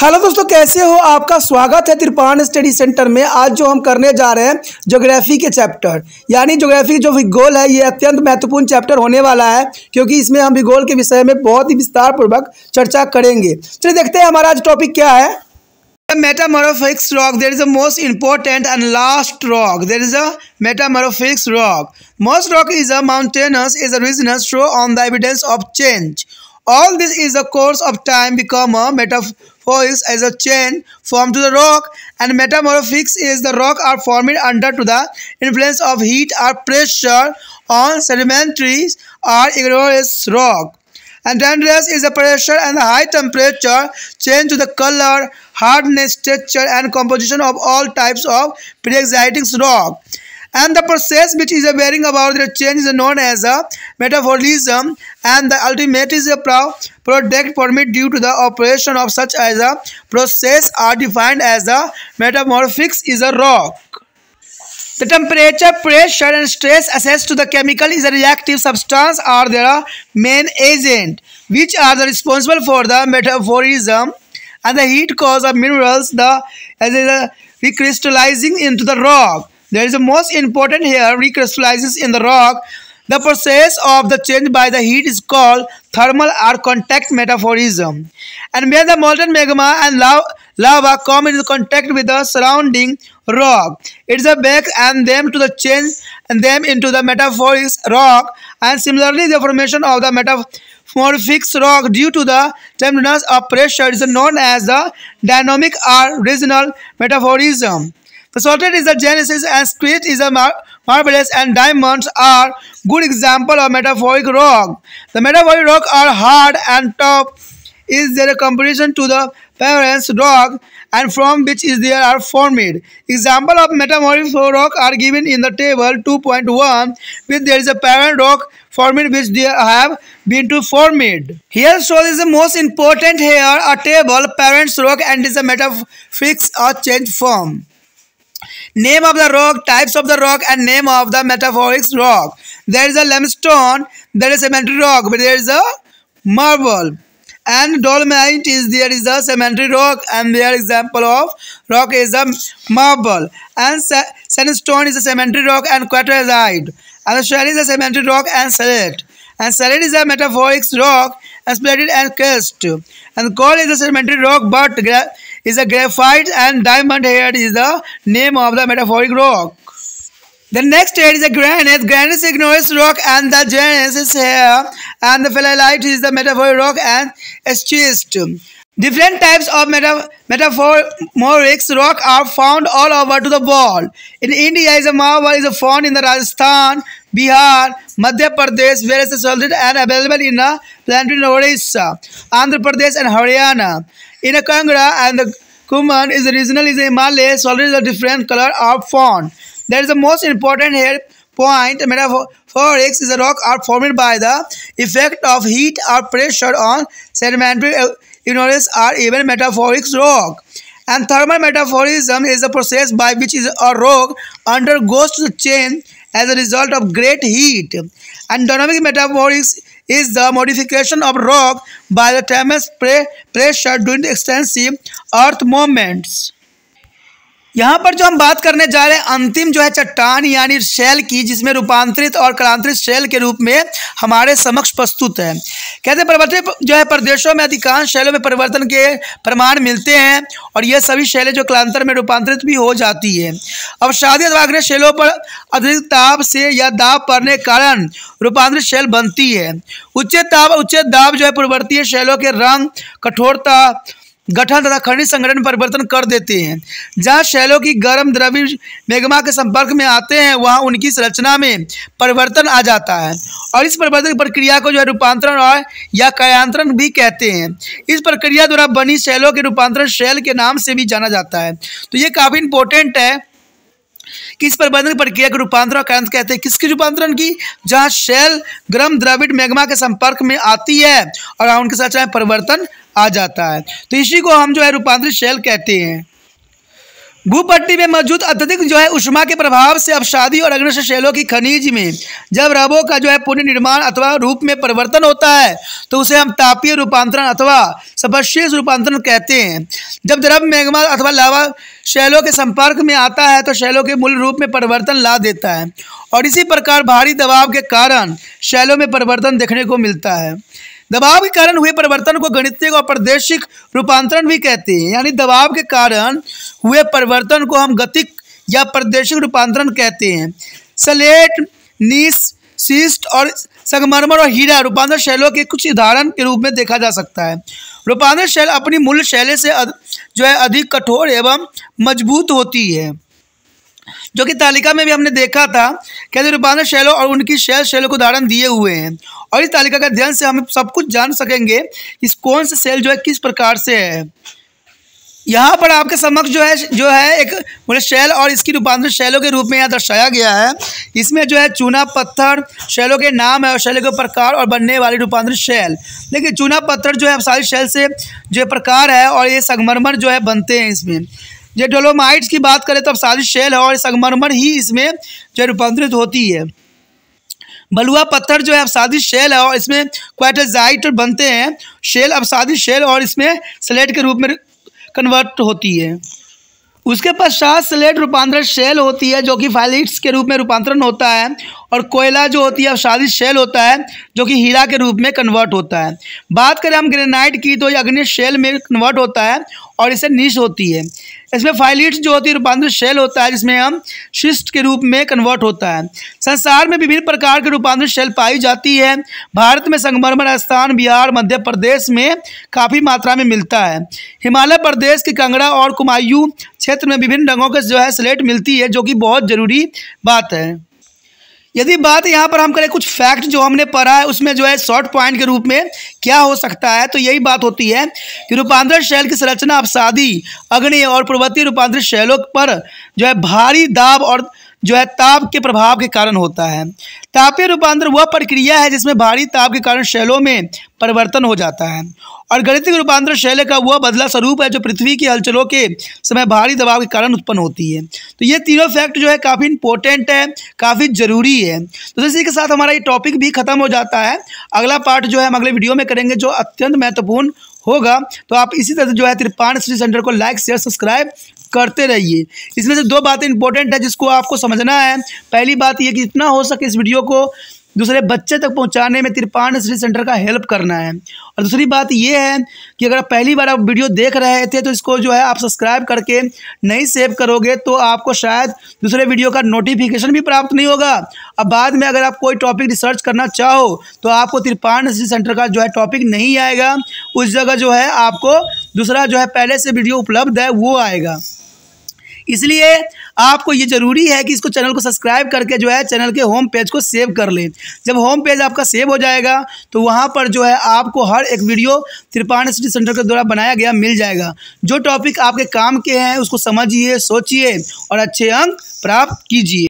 Hello दोस्तों, कैसे हो? आपका स्वागत है त्रिपाण स्टडी सेंटर में। आज जो हम करने जा रहे हैं ज्योग्राफी के चैप्टर, यानी ज्योग्राफी जो भूगोल है, ये अत्यंत महत्वपूर्ण चैप्टर होने वाला है क्योंकि इसमें हम भूगोल के विषय में बहुत ही विस्तार पूर्वक चर्चा करेंगे। चलिए देखते हैं हमारा आज टॉपिक क्या है। Metamorphic rock, there is a most important and last rock. There is a metamorphic rock. Most rock is a mountainous, is a resinous show on the evidence of change. All this is the course of time become a metamorphic as a change formed to the rock, and metamorphics is the rock are formed under to the influence of heat or pressure on sedimentary or igneous rock. And dendrous is the pressure and the high temperature change to the color, hardness, texture, and composition of all types of pre-existing rock. And the process which is bearing about the change is known as a metabolism, and the ultimate is a product permit due to the operation of such as a process are defined as a metamorphics is a rock. The temperature, pressure, and stress assessed to the chemical is a reactive substance are their main agent, which are the responsible for the metabolism, and the heat cause of minerals as recrystallizing into the rock. There is the most important here recrystallizes in the rock. The process of the change by the heat is called thermal or contact metabolism. And when the molten magma and lava come into contact with the surrounding rock, it is a back and them to the change and them into the metamorphic rock. And similarly, the formation of the metamorphic rock due to the tremendous of pressure is known as the dynamic or regional metabolism. The salted is the genesis and spirit is a marvelous, and diamonds are good example of metamorphic rock. The metamorphic rock are hard and tough is their comparison to the parent rock, and from which is they are formed. Example of metamorphic rock are given in the table 2.1, which there is a parent rock formed which they have been to formed. Here so is the most important here a table parent rock and is a metamorphic or change form. Name of the rock, types of the rock, and name of the metamorphic rock. There is a limestone, there is a sedimentary rock, but there is a marble. And dolomite is there is a sedimentary rock, and their example of rock is a marble. And sandstone is a sedimentary rock and quartzite. And the shale is a sedimentary rock and slate. And slate is a metamorphic rock and splendid and cast. And coal is a sedimentary rock, but is a graphite, and diamond here is the name of the metamorphic rock. The next here is a granite. Granite is igneous rock, and the genus is here, and the phyllite is the metamorphic rock and schist. Different types of metamorphic rock are found all over to the world. In India, is a marble is found in the Rajasthan, Bihar, Madhya Pradesh, where it is salted and available in a plant in Odisha, Andhra Pradesh, and Haryana. In a Kangra and the Kuman is the regional is a Himalaya, solid is a different color are found. There is the most important here point. Metamorphics is a rock are formed by the effect of heat or pressure on sedimentary igneous or even metamorphic rock. And thermal metamorphism is the process by which is a rock undergoes to change as a result of great heat. And dynamic metamorphics is the modification of rock by the tremendous pressure during the extensive earth movements. यहाँ पर जो हम बात करने जा रहे हैं अंतिम जो है चट्टान यानी शैल की, जिसमें रूपांतरित और कलांतरित शैल के रूप में हमारे समक्ष प्रस्तुत है। कहते हैं पर्वतीय जो है प्रदेशों में अधिकांश शैलों में परिवर्तन के प्रमाण मिलते हैं, और ये सभी शैलें जो कलांतर में रूपांतरित भी हो जाती है। अवसादी अथवा आग्नेय शैलों पर अधिक ताप से या दाब पड़ने के कारण रूपांतरित शैल बनती है। उच्च दाब जो है पूर्ववर्तीय शैलों के रंग, कठोरता, गठन तथा खनिज संगठन परिवर्तन कर देते हैं। जहाँ शैलों की गर्म द्रव्य मैग्मा के संपर्क में आते हैं, वहाँ उनकी संरचना में परिवर्तन आ जाता है, और इस परिवर्तन प्रक्रिया को जो है रूपांतरण और या कायांतरण भी कहते हैं। इस प्रक्रिया द्वारा बनी शैलों के रूपांतरण शैल के नाम से भी जाना जाता है। तो ये काफ़ी इंपॉर्टेंट है कि इस परिवर्तन प्रक्रिया के रूपांतरण का अंत कहते हैं किसके रूपांतरण की, जहाँ शैल गर्म द्रवित मैग्मा के संपर्क में आती है और उनके साथ परिवर्तन आ जाता है। तो इसी को हम जो है रूपांतरित शैल कहते हैं। भूपट्टी में मौजूद अत्यधिक ऊष्मा के प्रभाव से अपसादी और अग्निश शैलों की खनिज में जब रबों का पुनर्निर्माण अथवा रूप में परिवर्तन होता है तो उसे हम तापीय रूपांतरण अथवा स्पर्शीय रूपांतरण कहते हैं। जब द्रव मैग्मा अथवा लावा शैलों के संपर्क में आता है तो शैलों के मूल रूप में परिवर्तन ला देता है और इसी प्रकार भारी दबाव के कारण शैलों में परिवर्तन देखने को मिलता है। दबाव के कारण हुए परिवर्तन को गणितीय और प्रादेशिक रूपांतरण भी कहते हैं, यानी दबाव के कारण हुए परिवर्तन को हम गतिक या प्रादेशिक रूपांतरण कहते हैं। स्लेट, नीस, शिस्ट और संगमरमर और हीरा रूपांतर शैलों के कुछ उदाहरण के रूप में देखा जा सकता है। रूपांतर शैल अपनी मूल शैली से अधिक कठोर एवं मजबूत होती है, जो कि तालिका में भी हमने देखा था। कैसे रूपांतर शैलों और उनकी शैलों को उदाहरण दिए हुए हैं और इस तालिका के अध्ययन से हम सब कुछ जान सकेंगे कि कौन से शैल किस प्रकार से है। यहाँ पर आपके समक्ष जो है एक शैल और इसकी रूपांतर शैलों के रूप में यहाँ दर्शाया गया है। इसमें चूना पत्थर शैलों के नाम है और शैलों के प्रकार और बनने वाली रूपांतर शैल। लेकिन चूना पत्थर अपसारी शैल से प्रकार है और ये संगमरमर बनते हैं। इसमें डोलोमाइट्स की बात करें तो अपसारी शैल है और संगमरमर ही इसमें रूपांतरित होती है। बलुआ पत्थर अपसादी शैल है और इसमें क्वार्टजाइट बनते हैं। शैल अपसादी शैल और इसमें स्लेट के रूप में कन्वर्ट होती है। उसके पश्चात स्लेट रूपांतरण शैल होती है जो कि फाइलिट्स के रूप में रूपांतरण होता है और कोयला होती है अपसादी शैल होता है जो कि हीरा के रूप में कन्वर्ट होता है। बात करें हम ग्रेनाइट की तो ये अग्नि शैल में कन्वर्ट होता है और इसे नीश होती है। इसमें फाइलिट्स होती है रूपांतरण शैल होता है जिसमें हम शिस्ट के रूप में कन्वर्ट होता है। संसार में विभिन्न प्रकार के रूपांतरण शैल पाई जाती है। भारत में संगमरमर राजस्थान, बिहार, मध्य प्रदेश में काफ़ी मात्रा में मिलता है। हिमालय प्रदेश के कांगड़ा और कुमायूं क्षेत्र में विभिन्न रंगों के स्लेट मिलती है, जो कि बहुत ज़रूरी बात है। यदि बात यहाँ पर हम करें कुछ फैक्ट जो हमने पढ़ा है उसमें शॉर्ट पॉइंट के रूप में क्या हो सकता है, तो यही बात होती है कि रूपांतरण शैल की संरचना अपसादी, अग्नि और पर्वतीय रूपांतरण शैलों पर भारी दाब और ताप के प्रभाव के कारण होता है। तापीय रूपांतर वह प्रक्रिया है जिसमें भारी ताप के कारण शैलों में परिवर्तन हो जाता है और गणितीय रूपांतर शैल का वह बदला स्वरूप है जो पृथ्वी की हलचलों के समय भारी दबाव के कारण उत्पन्न होती है। तो ये तीनों फैक्ट काफ़ी इंपॉर्टेंट है, काफ़ी ज़रूरी है। तो इसी के साथ हमारा ये टॉपिक भी ख़त्म हो जाता है। अगला पार्ट हम अगले वीडियो में करेंगे जो अत्यंत महत्वपूर्ण होगा। तो आप इसी तरह तिरपान स्टडी सेंटर को लाइक, शेयर, सब्सक्राइब करते रहिए। इसमें से दो बातें इंपॉर्टेंट है जिसको आपको समझना है। पहली बात ये कि जितना हो सके इस वीडियो को दूसरे बच्चे तक पहुंचाने में तिरपान स्टडी सेंटर का हेल्प करना है। और दूसरी बात ये है कि अगर आप पहली बार आप वीडियो देख रहे थे तो इसको आप सब्सक्राइब करके नहीं सेव करोगे तो आपको शायद दूसरे वीडियो का नोटिफिकेशन भी प्राप्त नहीं होगा। अब बाद में अगर आप कोई टॉपिक रिसर्च करना चाहो तो आपको तिरपान स्टडी सेंटर का टॉपिक नहीं आएगा, उस जगह आपको दूसरा पहले से वीडियो उपलब्ध है वो आएगा। इसलिए आपको ये ज़रूरी है कि इसको चैनल को सब्सक्राइब करके चैनल के होम पेज को सेव कर लें। जब होम पेज आपका सेव हो जाएगा तो वहाँ पर आपको हर एक वीडियो तिरपान स्टडी सेंटर के द्वारा बनाया गया मिल जाएगा। जो टॉपिक आपके काम के हैं उसको समझिए, सोचिए और अच्छे अंक प्राप्त कीजिए।